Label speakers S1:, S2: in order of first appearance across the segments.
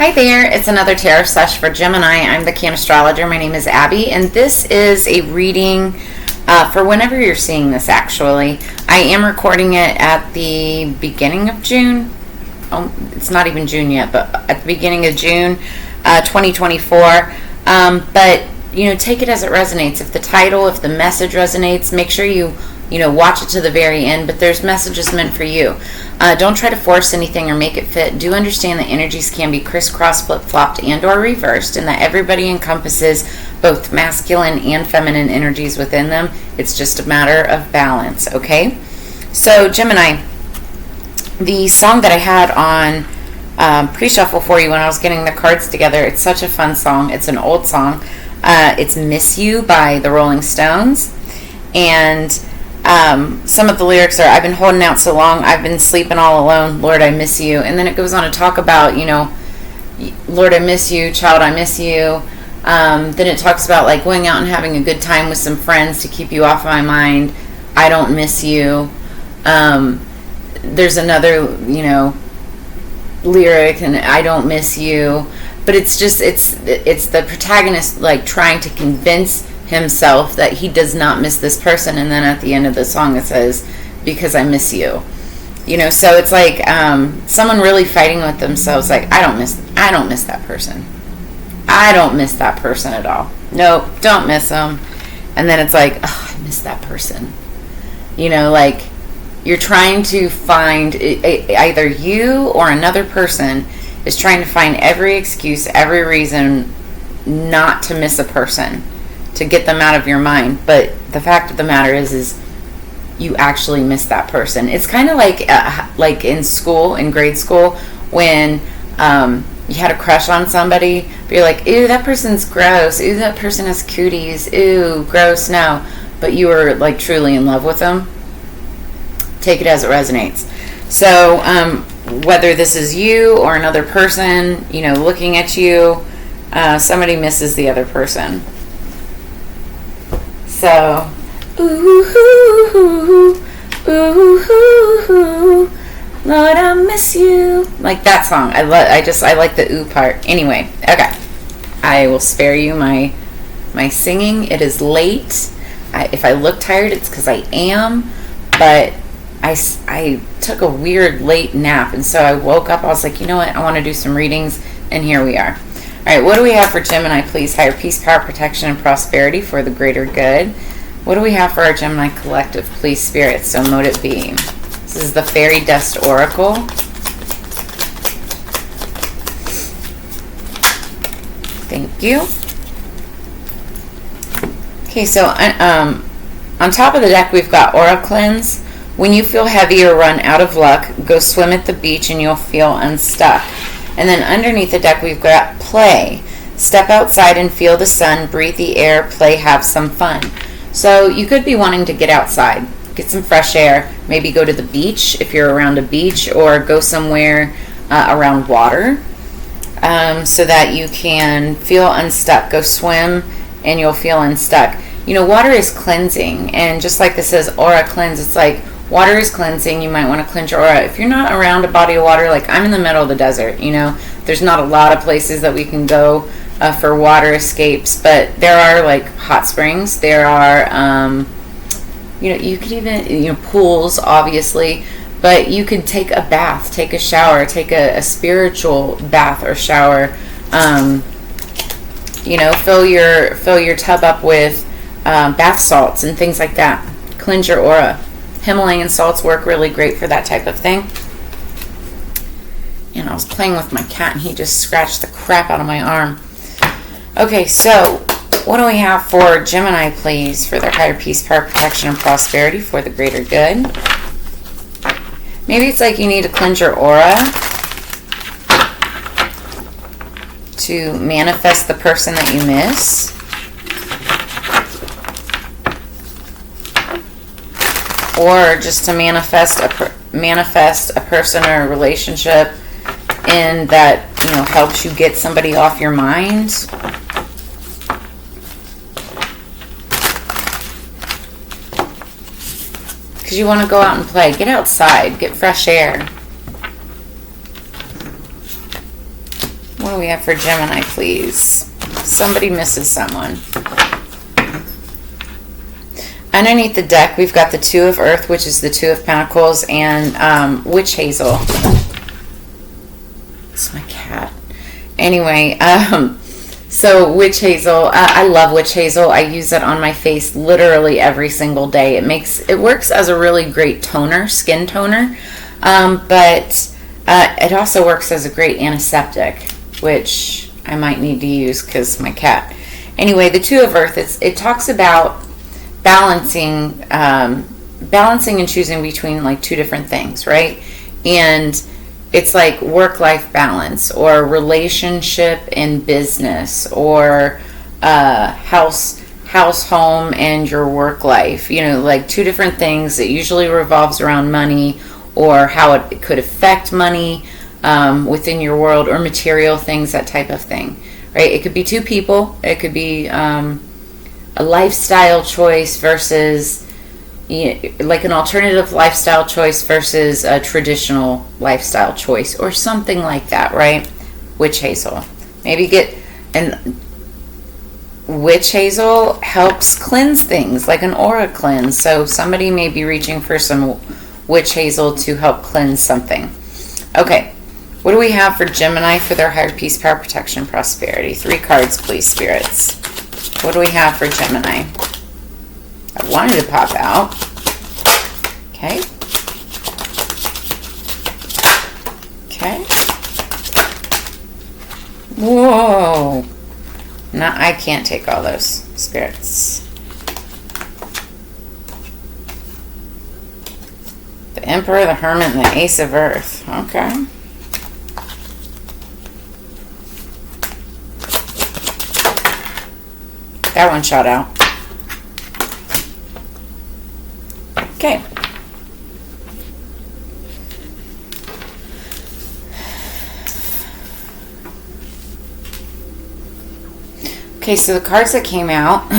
S1: Hi there, it's another tarot sesh for Gemini. I'm the Cannastrologer. My name is Abby, and this is a reading for whenever you're seeing this, actually. I am recording it at the beginning of June. Oh, it's not even June yet, but at the beginning of June 2024. But, take it as it resonates. If the title, if the message resonates, make sure you watch it to the very end, but there's messages meant for you. Don't try to force anything or make it fit. Do understand that energies can be crisscrossed, flip-flopped, and or reversed, and that everybody encompasses both masculine and feminine energies within them. It's just a matter of balance, okay? So, Gemini, the song that I had on pre-shuffle for you when I was getting the cards together, it's such a fun song. It's an old song. It's Miss You by the Rolling Stones, and some of the lyrics are, I've been holding out so long, I've been sleeping all alone, Lord, I miss you. And then it goes on to talk about, Lord, I miss you, child, I miss you. Then it talks about like going out and having a good time with some friends to keep you off my mind. I don't miss you. There's another, lyric, and I don't miss you. But it's just, it's the protagonist like trying to convince himself that he does not miss this person, and then at the end of the song it says, because I miss you. So it's like someone really fighting with themselves, like, I don't miss that person. I don't miss that person at all. Nope, don't miss them. And then it's like, oh, I miss that person. Like you're trying to find either you or another person is trying to find every excuse, every reason not to miss a person, to get them out of your mind. But the fact of the matter is you actually miss that person. It's kind of like in school, in grade school, when you had a crush on somebody, but you're like, ew, that person's gross. Ew, that person has cooties. Ew, gross, no. But you were like truly in love with them. Take it as it resonates. So whether this is you or another person, looking at you, somebody misses the other person. So, ooh, Lord, I miss you. Like that song. I like the ooh part. Anyway, okay. I will spare you my singing. It is late. If I look tired, it's because I am. But I took a weird late nap, and so I woke up. I was like, you know what? I want to do some readings, and here we are. All right, what do we have for Gemini, please? Higher peace, power, protection, and prosperity for the greater good. What do we have for our Gemini collective, please, Spirit? So mote it be. This is the Fairy Dust Oracle. Thank you. Okay, so on top of the deck, we've got Aura Cleanse. When you feel heavy or run out of luck, go swim at the beach and you'll feel unstuck. And then underneath the deck, we've got Play. Step outside and feel the sun, breathe the air, play, have some fun. So you could be wanting to get outside, get some fresh air, maybe go to the beach if you're around a beach, or go somewhere around water so that you can feel unstuck. Go swim and you'll feel unstuck. Water is cleansing, and just like this says Aura Cleanse, it's like water is cleansing. You might want to cleanse your aura. If you're not around a body of water, like I'm in the middle of the desert, there's not a lot of places that we can go for water escapes, but there are like hot springs. There are, you could even, pools, obviously, but you could take a bath, take a shower, take a spiritual bath or shower. Fill your tub up with bath salts and things like that. Cleanse your aura. Himalayan salts work really great for that type of thing. And I was playing with my cat and he just scratched the crap out of my arm. Okay, so what do we have for Gemini, please, for their higher peace, power, protection, and prosperity for the greater good? Maybe it's like you need to cleanse your aura to manifest the person that you miss. Or just to manifest a person or a relationship in that, helps you get somebody off your mind. Because you want to go out and play. Get outside. Get fresh air. What What do we have for Gemini, please? Somebody misses someone. Underneath the deck, we've got the Two of Earth, which is the Two of Pentacles, and Witch Hazel. It's my cat. Anyway, so Witch Hazel, I love Witch Hazel. I use it on my face literally every single day. It works as a really great toner, skin toner, but it also works as a great antiseptic, which I might need to use because my cat. Anyway, the Two of Earth, it talks about balancing and choosing between like two different things, right? And it's like work-life balance, or relationship and business, or house, home, and your work life. You know, like two different things that usually revolves around money, or how it could affect money within your world, or material things, that type of thing, right? It could be two people. It could be a lifestyle choice versus, like an alternative lifestyle choice versus a traditional lifestyle choice, or something like that, right? Witch Hazel. Maybe and Witch Hazel helps cleanse things, like an aura cleanse. So somebody may be reaching for some Witch Hazel to help cleanse something. Okay, what do we have for Gemini for their higher peace, power, protection, prosperity? 3 cards, please, spirits. What do we have for Gemini? I wanted to pop out. Okay. Okay. Whoa. No, I can't take all those spirits. The Emperor, the Hermit, and the Ace of Earth. Okay. That one shot out. Okay. Okay, so the cards that came out,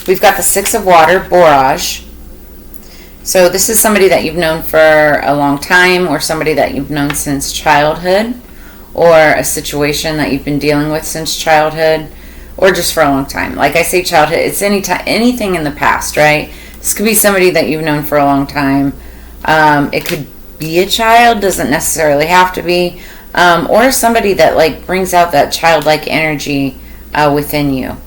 S1: we've got the Six of Water, Borage. So this is somebody that you've known for a long time, or somebody that you've known since childhood, or a situation that you've been dealing with since childhood, or just for a long time. Like I say childhood, it's anything in the past, right? This could be somebody that you've known for a long time. It could be a child, doesn't necessarily have to be, or somebody that like brings out that childlike energy within you.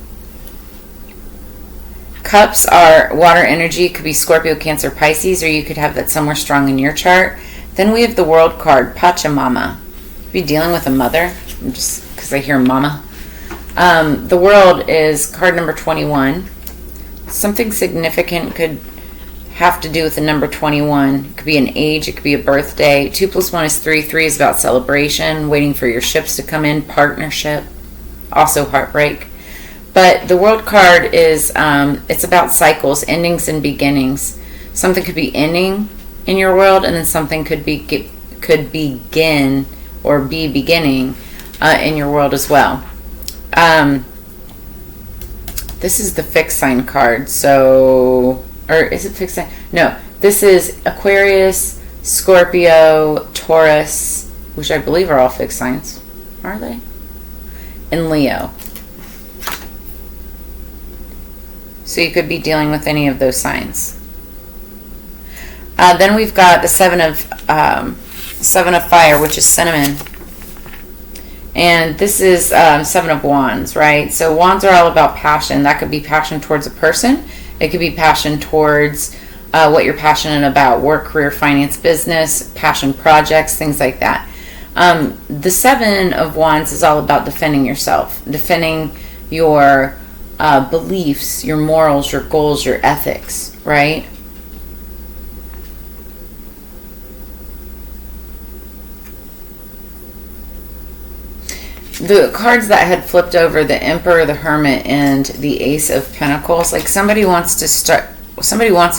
S1: Cups are water energy. It could be Scorpio, Cancer, Pisces, or you could have that somewhere strong in your chart. Then we have the World card, Pachamama. If you're dealing with a mother, just because I hear mama. The World is card number 21. Something significant could have to do with the number 21. It could be an age, it could be a birthday. 2 + 1 is 3. 3 is about celebration, waiting for your ships to come in, partnership, also heartbreak. But the World card is, it's about cycles, endings and beginnings. Something could be ending in your world, and then something could begin or be beginning in your world as well. This is the fixed sign card, so, or is it fixed sign? No, this is Aquarius, Scorpio, Taurus, which I believe are all fixed signs. Are they? And Leo. So you could be dealing with any of those signs. Then we've got the Seven of Fire, which is Cinnamon. And this is Seven of Wands, right? So wands are all about passion. That could be passion towards a person. It could be passion towards what you're passionate about. Work, career, finance, business, passion projects, things like that. The Seven of Wands is all about defending yourself. Defending your beliefs, your morals, your goals, your ethics, right? The cards that had flipped over, the Emperor, the Hermit, and the Ace of Pentacles, like somebody wants a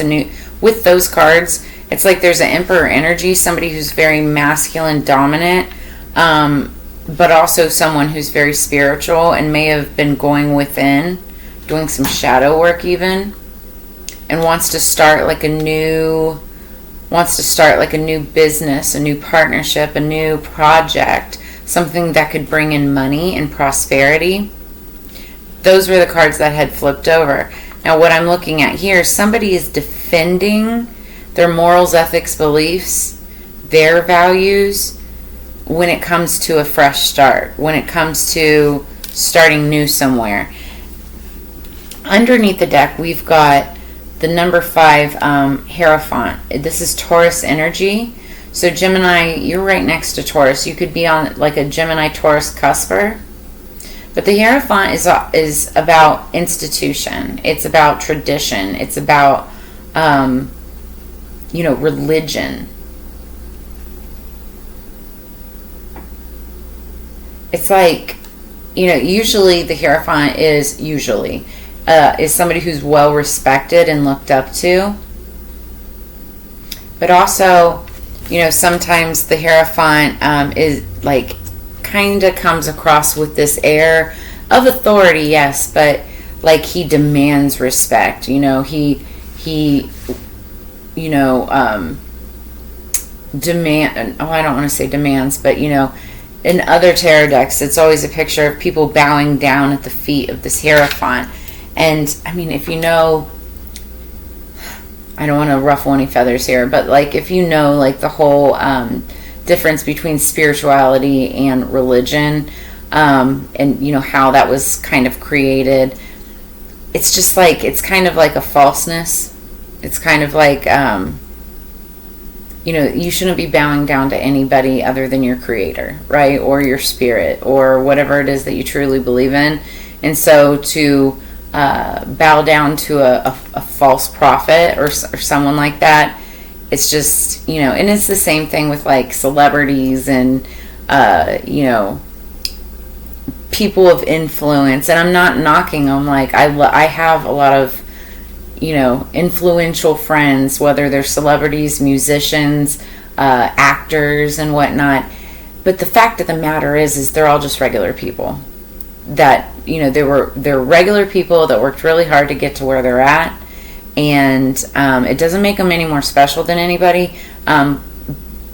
S1: new, with those cards, it's like there's an Emperor energy, somebody who's very masculine, dominant, but also someone who's very spiritual and may have been going within, doing some shadow work even, and wants to start like a new business, a new partnership, a new project, something that could bring in money and prosperity. Those were the cards that had flipped over. Now what I'm looking at here, somebody is defending their morals, ethics, beliefs, their values when it comes to a fresh start, when it comes to starting new somewhere. Underneath the deck, we've got the number 5 Hierophant. This is Taurus energy. So Gemini, you're right next to Taurus. You could be on like a Gemini-Taurus cusper. But the Hierophant is about institution. It's about tradition. It's about, religion. It's like, usually the Hierophant is somebody who's well respected and looked up to. But also, sometimes the Hierophant is like kind of comes across with this air of authority, yes, but like he demands respect. He demand. Oh, I don't want to say demands, but in other tarot decks, it's always a picture of people bowing down at the feet of this Hierophant. And I mean, if I don't want to ruffle any feathers here, but like if like the whole difference between spirituality and religion, and how that was kind of created, it's just like, it's kind of like a falseness. It's kind of like, you shouldn't be bowing down to anybody other than your creator, right? Or your spirit, or whatever it is that you truly believe in. And so to bow down to a false prophet or someone like that, it's just, and it's the same thing with like celebrities and, people of influence. And I'm not knocking them. Like I have a lot of, influential friends, whether they're celebrities, musicians, actors and whatnot. But the fact of the matter is they're all just regular people that, they're regular people that worked really hard to get to where they're at. And it doesn't make them any more special than anybody. But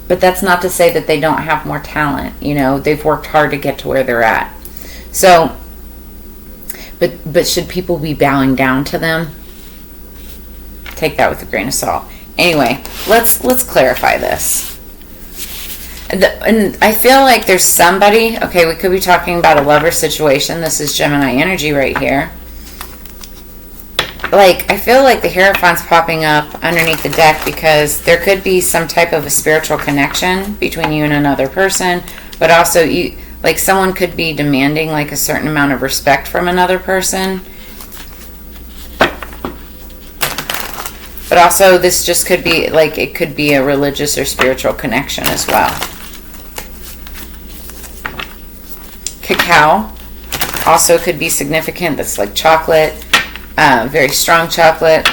S1: that's not to say that they don't have more talent. They've worked hard to get to where they're at. So, but should people be bowing down to them? Take that with a grain of salt. Anyway, let's clarify this. And I feel like there's somebody, okay, we could be talking about a lover situation. This is Gemini energy right here. Like, I feel like the Hierophant's popping up underneath the deck because there could be some type of a spiritual connection between you and another person, but also like someone could be demanding like a certain amount of respect from another person. But also this just could be like, it could be a religious or spiritual connection as well. Cacao also could be significant. That's like chocolate, very strong chocolate.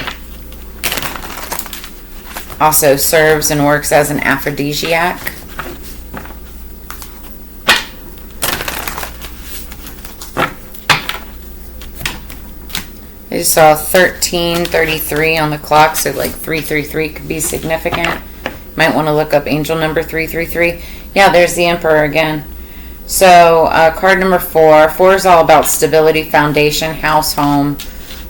S1: Also serves and works as an aphrodisiac. I just saw 1333 on the clock, so like 333 could be significant. Might want to look up angel number 333. Yeah, there's the Emperor again. So card number 4. 4 is all about stability, foundation, house, home.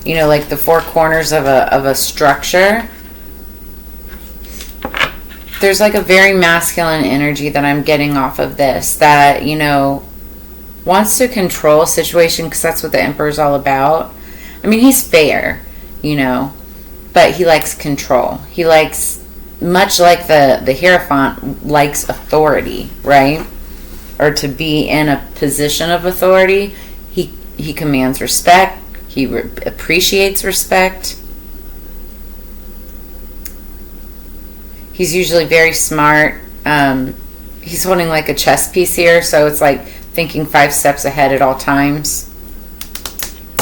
S1: Like the 4 corners of a structure. There's like a very masculine energy that I'm getting off of this that, wants to control a situation because that's what the Emperor is all about. I mean, he's fair, but he likes control. He likes, much like the Hierophant, likes authority, right? Or to be in a position of authority. He commands respect. He appreciates respect. He's usually very smart. He's holding like a chess piece here, so it's like thinking 5 steps ahead at all times.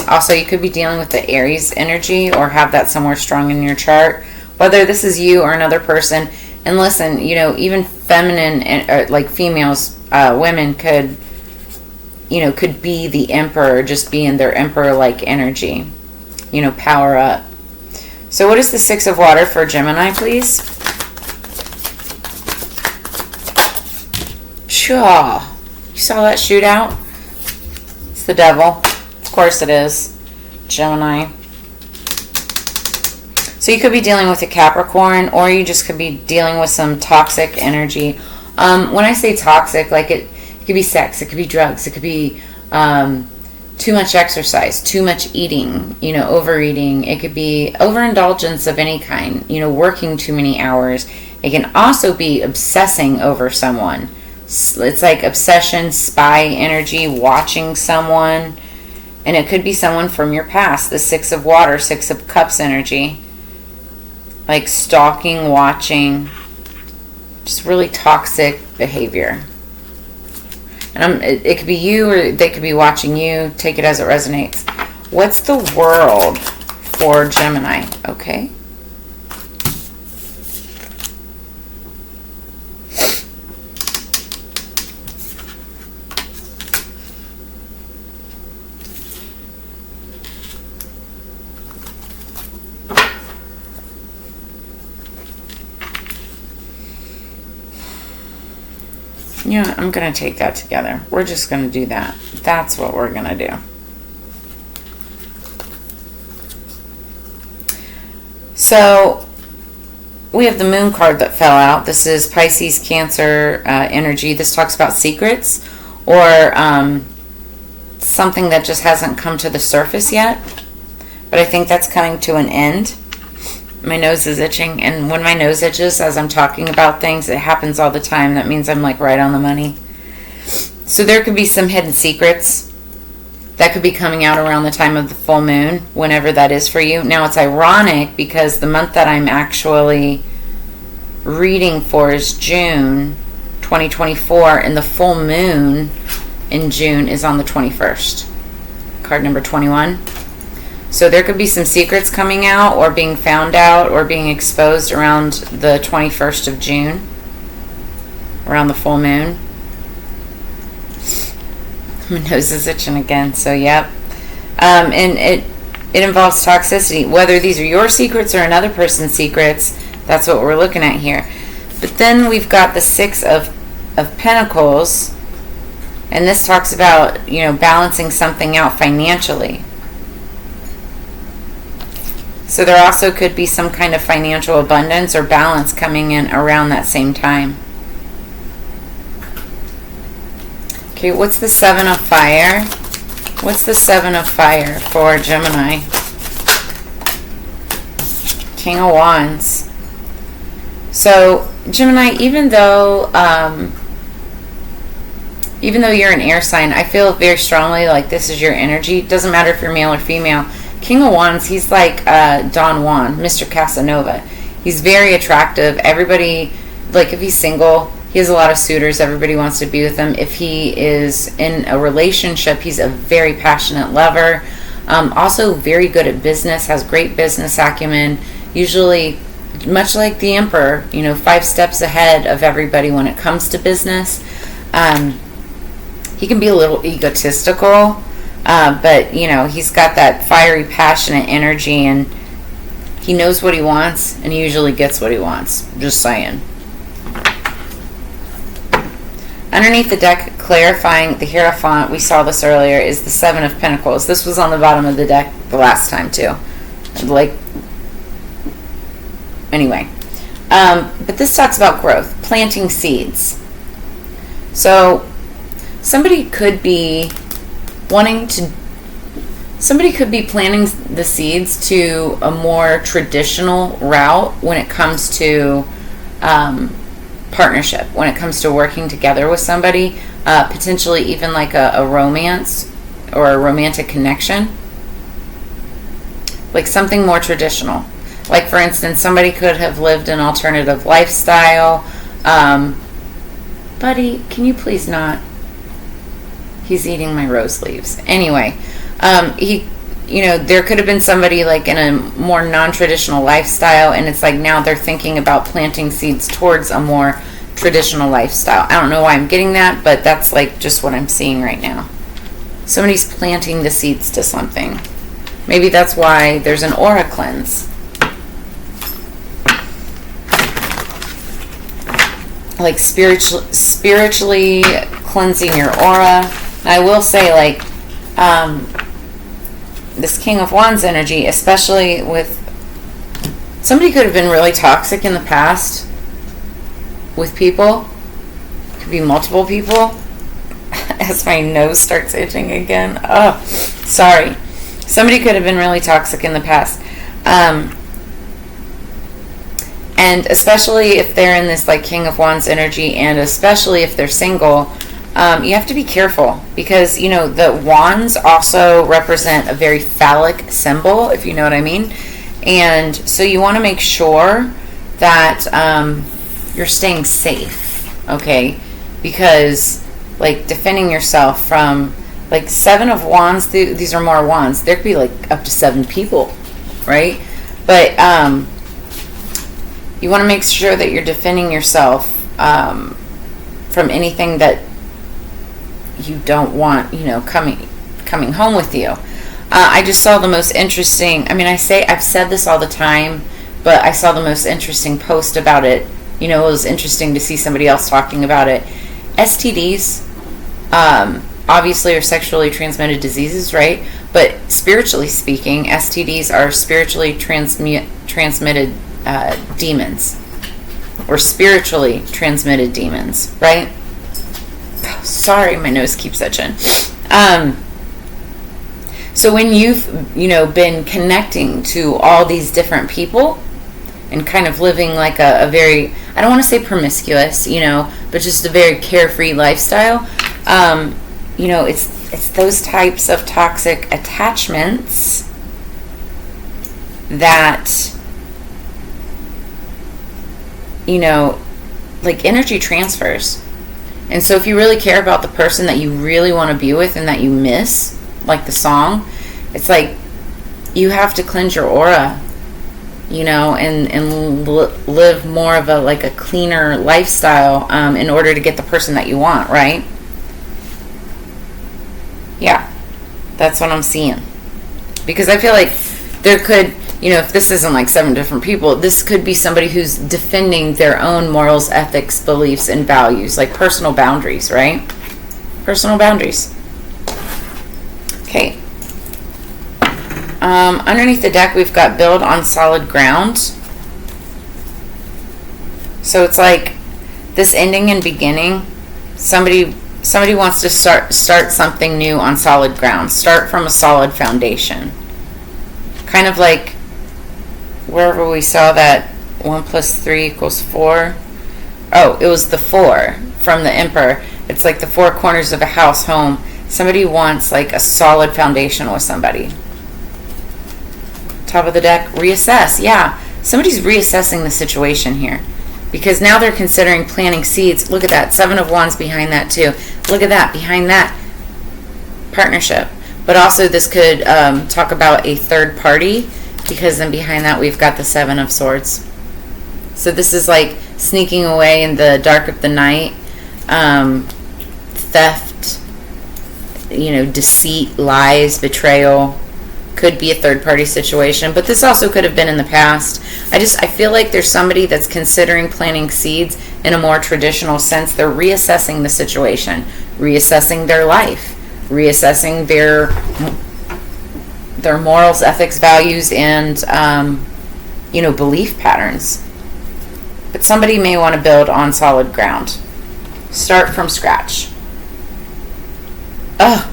S1: Also, you could be dealing with the Aries energy or have that somewhere strong in your chart, whether this is you or another person. And listen, even feminine, like females, women could be the Emperor, just be in their Emperor-like energy, power up. So what is the 6 of water for Gemini, please? Sure. You saw that shootout? It's the devil. Of course it is. Gemini. So you could be dealing with a Capricorn, or you just could be dealing with some toxic energy. When I say toxic, like it could be sex, it could be drugs, it could be too much exercise, too much eating, overeating. It could be overindulgence of any kind, working too many hours. It can also be obsessing over someone. It's like obsession, spy energy, watching someone. And it could be someone from your past, the Six of Water, Six of Cups energy. Like stalking, watching, just really toxic behavior. And it could be you, or they could be watching you. Take it as it resonates. What's the world for Gemini? Okay. I'm going to take that together. We're just going to do that. That's what we're going to do. So, we have the Moon card that fell out. This is Pisces, Cancer energy. This talks about secrets or something that just hasn't come to the surface yet. But I think that's coming to an end. My nose is itching, and when my nose itches as I'm talking about things, it happens all the time. That means I'm like right on the money. So there could be some hidden secrets that could be coming out around the time of the full moon, whenever that is for you. Now it's ironic because the month that I'm actually reading for is June 2024, and the full moon in June is on the 21st. Card number 21. So there could be some secrets coming out or being found out or being exposed around the 21st of June, around the full moon. My nose is itching again, so yep. And it involves toxicity. Whether these are your secrets or another person's secrets, that's what we're looking at here. But then we've got the Six of Pentacles, and this talks about, balancing something out financially. So there also could be some kind of financial abundance or balance coming in around that same time. Okay, what's the Seven of Fire? What's the Seven of Fire for Gemini? King of Wands. So, Gemini, even though you're an air sign, I feel very strongly like this is your energy. It doesn't matter if you're male or female. King of Wands, he's like Don Juan, Mr. Casanova. He's very attractive. Everybody, like if he's single, he has a lot of suitors. Everybody wants to be with him. If he is in a relationship, he's a very passionate lover. Also very good at business, has great business acumen. Usually, much like the Emperor, 5 steps ahead of everybody when it comes to business. He can be a little egotistical. But, he's got that fiery, passionate energy, and he knows what he wants, and he usually gets what he wants. Just saying. Underneath the deck, clarifying the Hierophant, we saw this earlier, is the Seven of Pentacles. This was on the bottom of the deck the last time, too. Anyway. But this talks about growth, planting seeds. So, somebody could be planting the seeds to a more traditional route when it comes to partnership, when it comes to working together with somebody, potentially even like a romance or a romantic connection, like something more traditional. Like, for instance, somebody could have lived an alternative lifestyle. Buddy, can you please not? He's eating my rose leaves. Anyway, there could have been somebody like in a more non-traditional lifestyle, and it's like now they're thinking about planting seeds towards a more traditional lifestyle. I don't know why I'm getting that, but that's like just what I'm seeing right now. Somebody's planting the seeds to something. Maybe that's why there's an aura cleanse. Like spiritually cleansing your aura. And I will say, like, this King of Wands energy, especially with somebody could have been really toxic in the past with people. Could be multiple people. As my nose starts itching again. Oh, sorry. Somebody could have been really toxic in the past. And especially if they're in this like King of Wands energy, and especially if they're single, you have to be careful, because, you know, the wands also represent a very phallic symbol, if you know what I mean. And so you want to make sure that you're staying safe, okay? Because, like, defending yourself from, like, 7 of Wands, these are more wands. There could be, like, up to 7 people, right? But you want to make sure that you're defending yourself from anything that you don't want, you know, coming home with you. I just saw the most interesting, I mean, I've said this all the time, but I saw the most interesting post about it. You know, it was interesting to see somebody else talking about it. STDs, obviously, are sexually transmitted diseases, right? But spiritually speaking, STDs are spiritually transmitted demons, or spiritually transmitted demons, right? Sorry, my nose keeps itching. So when you've, you know, been connecting to all these different people and kind of living like a very, I don't want to say promiscuous, you know, but just a very carefree lifestyle, you know, it's those types of toxic attachments that, you know, like energy transfers. And so if you really care about the person that you really want to be with and that you miss, like the song, it's like you have to cleanse your aura, you know, and live more of a cleaner lifestyle in order to get the person that you want, right? Yeah, that's what I'm seeing. Because I feel like there could, you know, if this isn't like 7 different people, this could be somebody who's defending their own morals, ethics, beliefs, and values, like personal boundaries, right? Personal boundaries. Okay. Underneath the deck, we've got build on solid ground. So it's like this ending and beginning. Somebody wants to start something new on solid ground. Start from a solid foundation. Kind of like wherever we saw that 1 + 3 = 4. Oh, it was the 4 from the Emperor. It's like the 4 corners of a house, home. Somebody wants like a solid foundation with somebody. Top of the deck, reassess. Yeah, somebody's reassessing the situation here, because now they're considering planting seeds. Look at that, 7 of Wands behind that too. Look at that, behind that, partnership. But also this could talk about a third party, because then behind that we've got the 7 of Swords. So this is like sneaking away in the dark of the night, theft, you know, deceit, lies, betrayal. Could be a third party situation, but this also could have been in the past. I feel like there's somebody that's considering planting seeds in a more traditional sense. They're reassessing the situation, reassessing their life, reassessing their morals, ethics, values, and you know, belief patterns. But somebody may want to build on solid ground. Start from scratch. Oh,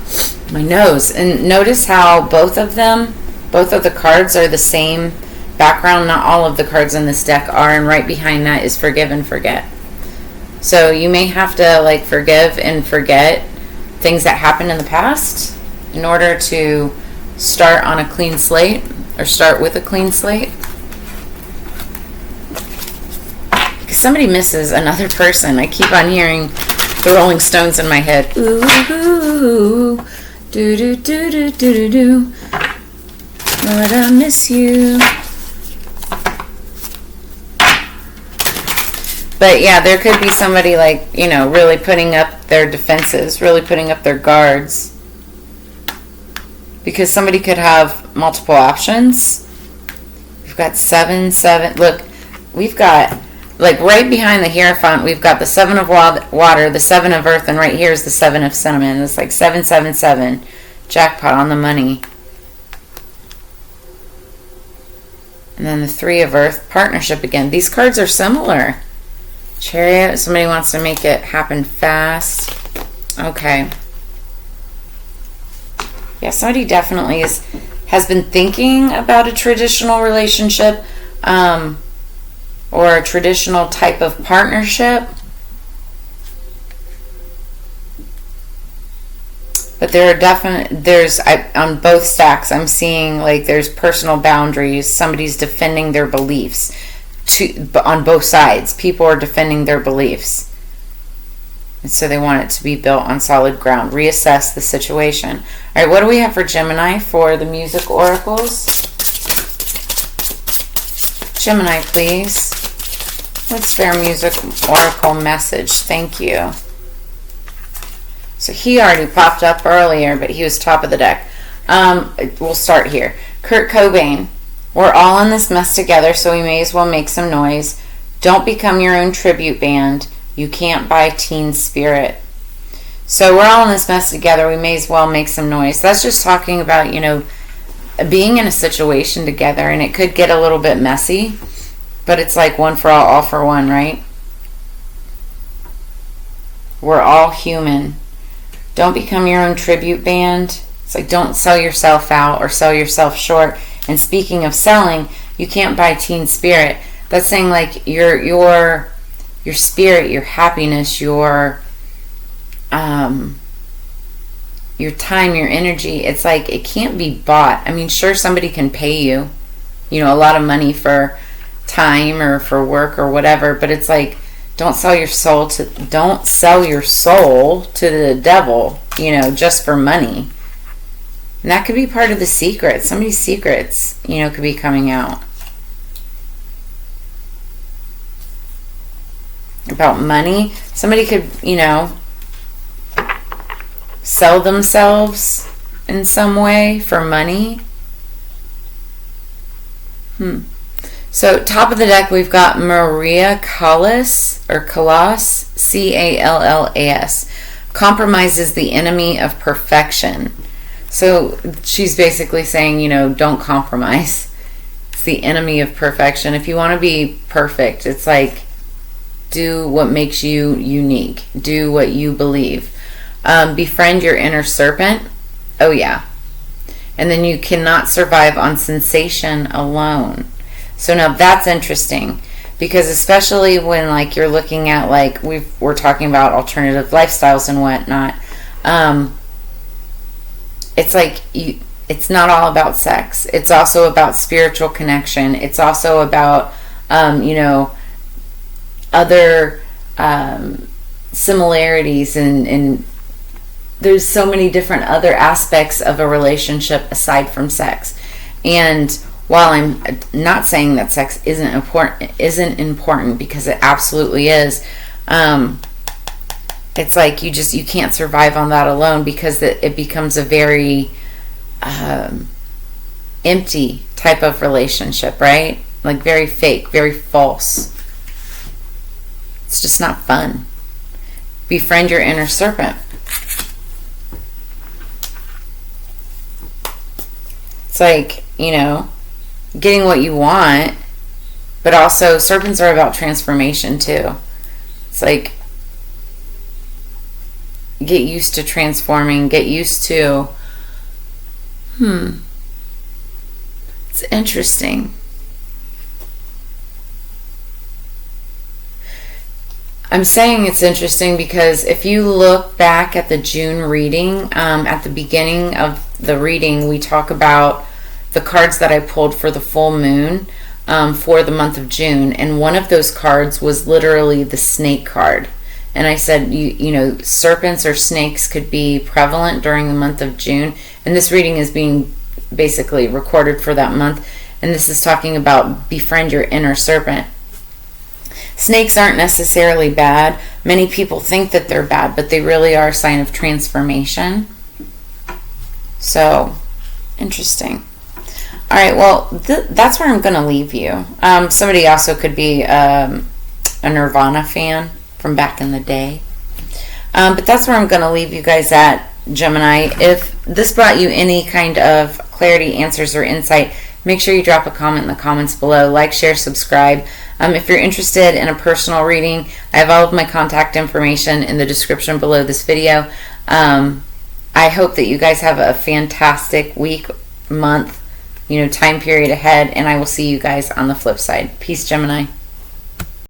S1: my nose. And notice how both of the cards are the same background. Not all of the cards in this deck are, and right behind that is forgive and forget. So you may have to like forgive and forget things that happened in the past in order to start on a clean slate, or start with a clean slate. Because somebody misses another person. I keep on hearing the Rolling Stones in my head. Ooh, do do do do do do do. Lord, I miss you. But yeah, there could be somebody like, you know, really putting up their defenses, really putting up their guards. Because somebody could have multiple options. We've got 7, 7. Look, we've got like right behind the Hierophant, we've got the 7 of water, the 7 of earth, and right here is the 7 of cinnamon. It's like 777. Jackpot on the money. And then the 3 of earth, partnership again. These cards are similar. Chariot, somebody wants to make it happen fast. Okay. Yeah, somebody definitely has been thinking about a traditional relationship, or a traditional type of partnership. But on both stacks, I'm seeing like there's personal boundaries. Somebody's defending their beliefs on both sides. People are defending their beliefs. And so they want it to be built on solid ground. Reassess the situation. All right, what do we have for Gemini for the music oracles? Gemini, please. What's their music oracle message? Thank you. So he already popped up earlier, but he was top of the deck. We'll start here. Kurt Cobain. We're all in this mess together, so we may as well make some noise. Don't become your own tribute band. You can't buy teen spirit. So we're all in this mess together. We may as well make some noise. That's just talking about, being in a situation together, and it could get a little bit messy, but it's like one for all for one, right? We're all human. Don't become your own tribute band. It's like don't sell yourself out or sell yourself short. And speaking of selling, you can't buy teen spirit. That's saying like your spirit, your happiness, your time, your energy. It's like it can't be bought. I mean, sure, somebody can pay you, a lot of money for time or for work or whatever, but it's like don't sell your soul to the devil, just for money. And that could be part of the secret. Somebody's secrets, could be coming out about money. Somebody could, sell themselves in some way for money. So top of the deck, we've got Maria Callas, Callas. Compromise is the enemy of perfection. So she's basically saying, don't compromise. It's the enemy of perfection. If you want to be perfect, it's like do what makes you unique. Do what you believe. Befriend your inner serpent. Oh yeah. And then you cannot survive on sensation alone. So now that's interesting, because especially when like you're looking at like we're talking about alternative lifestyles and whatnot, it's like it's not all about sex. It's also about spiritual connection. It's also about other similarities and there's so many different other aspects of a relationship aside from sex. And while I'm not saying that sex isn't important because it absolutely is, it's like you can't survive on that alone, because it becomes a very empty type of relationship, right? Like very fake, very false. It's just not fun. Befriend your inner serpent. It's like, getting what you want, but also serpents are about transformation too. It's like get used to transforming, get used to it's interesting. I'm saying it's interesting because if you look back at the June reading, at the beginning of the reading, we talk about the cards that I pulled for the full moon for the month of June, and one of those cards was literally the snake card. And I said, serpents or snakes could be prevalent during the month of June, and this reading is being basically recorded for that month, and this is talking about befriend your inner serpent. Snakes aren't necessarily bad. Many people think that they're bad, but they really are a sign of transformation. So, interesting. All right, well, that's where I'm going to leave you. Somebody also could be a Nirvana fan from back in the day. But that's where I'm going to leave you guys at, Gemini. If this brought you any kind of clarity, answers, or insight, make sure you drop a comment in the comments below. Like, share, subscribe. If you're interested in a personal reading, I have all of my contact information in the description below this video. I hope that you guys have a fantastic week, month, time period ahead, and I will see you guys on the flip side. Peace, Gemini.